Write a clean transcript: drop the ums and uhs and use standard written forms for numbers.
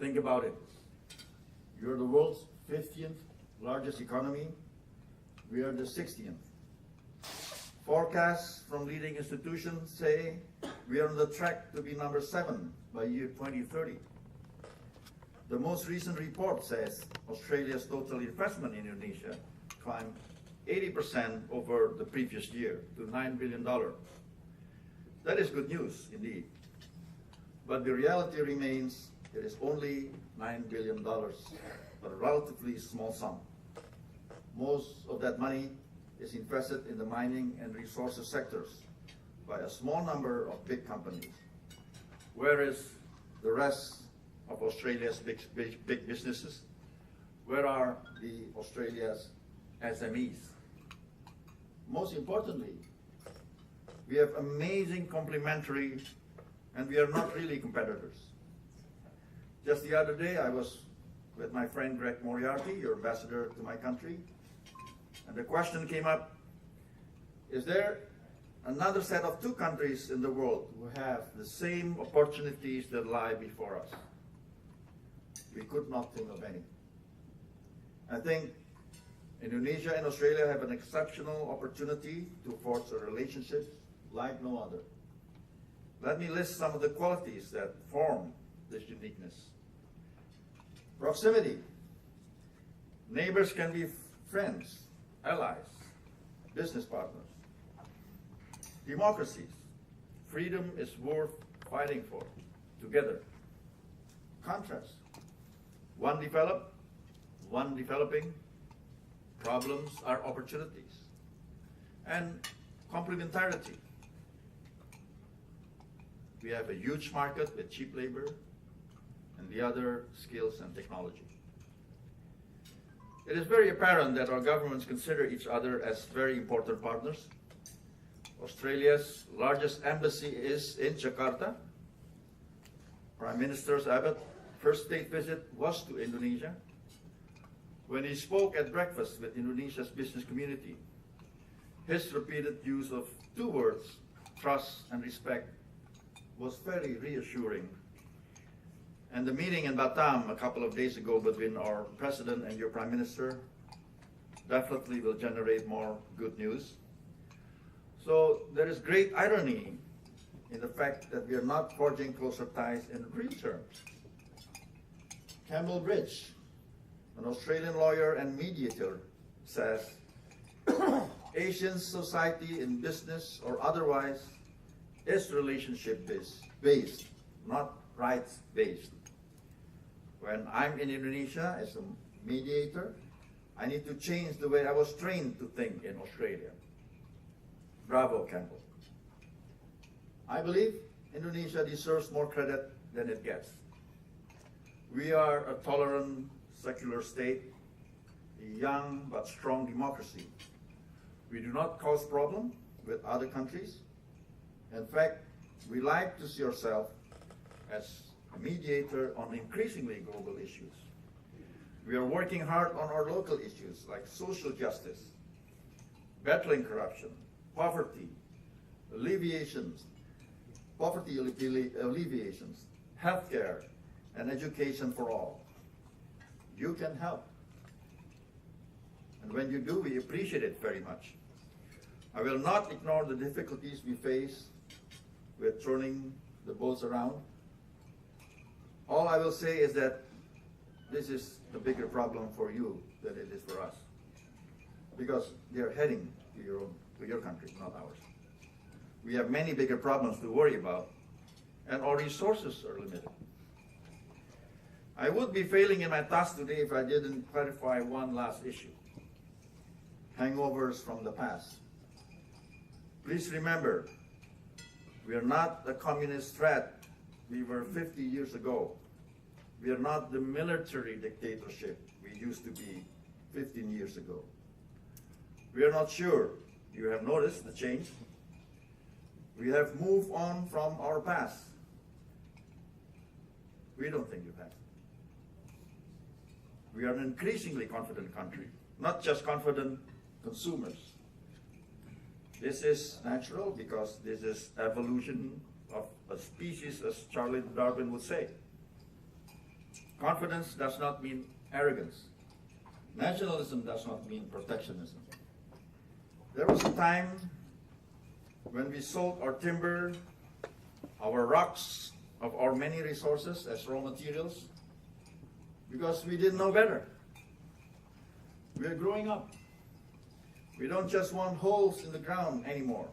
Think about it. You're the world's 50th largest economy. We are the 60th. Forecasts from leading institutions say we are on the track to be number 7 by year 2030. The most recent report says Australia's total investment in Indonesia climbed 80% over the previous year to $9 billion. That is good news indeed. But the reality remains it is only $9 billion, but a relatively small sum. Most of that money is invested in the mining and resources sectors by a small number of big companies, whereas the rest of Australia's big businesses, where are the Australia's SMEs? Most importantly, we have amazing complementary, and we are not really competitors. Just the other day, I was with my friend Greg Moriarty, your ambassador to my country, and the question came up, is there another set of 2 countries in the world who have the same opportunities that lie before us? We could not think of any. I think Indonesia and Australia have an exceptional opportunity to forge a relationship like no other. Let me list some of the qualities that form this uniqueness. Proximity. Neighbors can be friends, allies, business partners. Democracies. Freedom is worth fighting for together. Contrast. One developed, one developing. Problems are opportunities. And complementarity. We have a huge market with cheap labor and the other skills and technology. It is very apparent that our governments consider each other as very important partners. Australia's largest embassy is in Jakarta. Prime Minister Abbott's first state visit was to Indonesia. When he spoke at breakfast with Indonesia's business community, his repeated use of 2 words, trust and respect, was very reassuring. And the meeting in Batam a couple of days ago between our President and your Prime Minister definitely will generate more good news. So there is great irony in the fact that we are not forging closer ties in real terms. Campbell Bridge, an Australian lawyer and mediator, says, Asian society in business or otherwise is relationship-based, not rights-based. When I'm in Indonesia as a mediator, I need to change the way I was trained to think in Australia. Bravo, Campbell. I believe Indonesia deserves more credit than it gets. We are a tolerant, secular state, a young but strong democracy. We do not cause problems with other countries. In fact, we like to see ourselves as a mediator on increasingly global issues. We are working hard on our local issues like social justice, battling corruption, poverty alleviations, healthcare, and education for all. You can help. And when you do, we appreciate it very much. I will not ignore the difficulties we face with turning the boats around. All I will say is that this is the bigger problem for you than it is for us. Because they're heading to your country, not ours. We have many bigger problems to worry about, and our resources are limited. I would be failing in my task today if I didn't clarify one last issue. Hangovers from the past. Please remember, we are not the communist threat we were 50 years ago. We are not the military dictatorship we used to be 15 years ago. We are not sure you have noticed the change. We have moved on from our past. We don't think you have. We are an increasingly confident country, not just confident consumers. This is natural because this is evolution of a species, as Charles Darwin would say. Confidence does not mean arrogance. Nationalism does not mean protectionism. There was a time when we sold our timber, our rocks of our many resources as raw materials because we didn't know better. We are growing up. We don't just want holes in the ground anymore.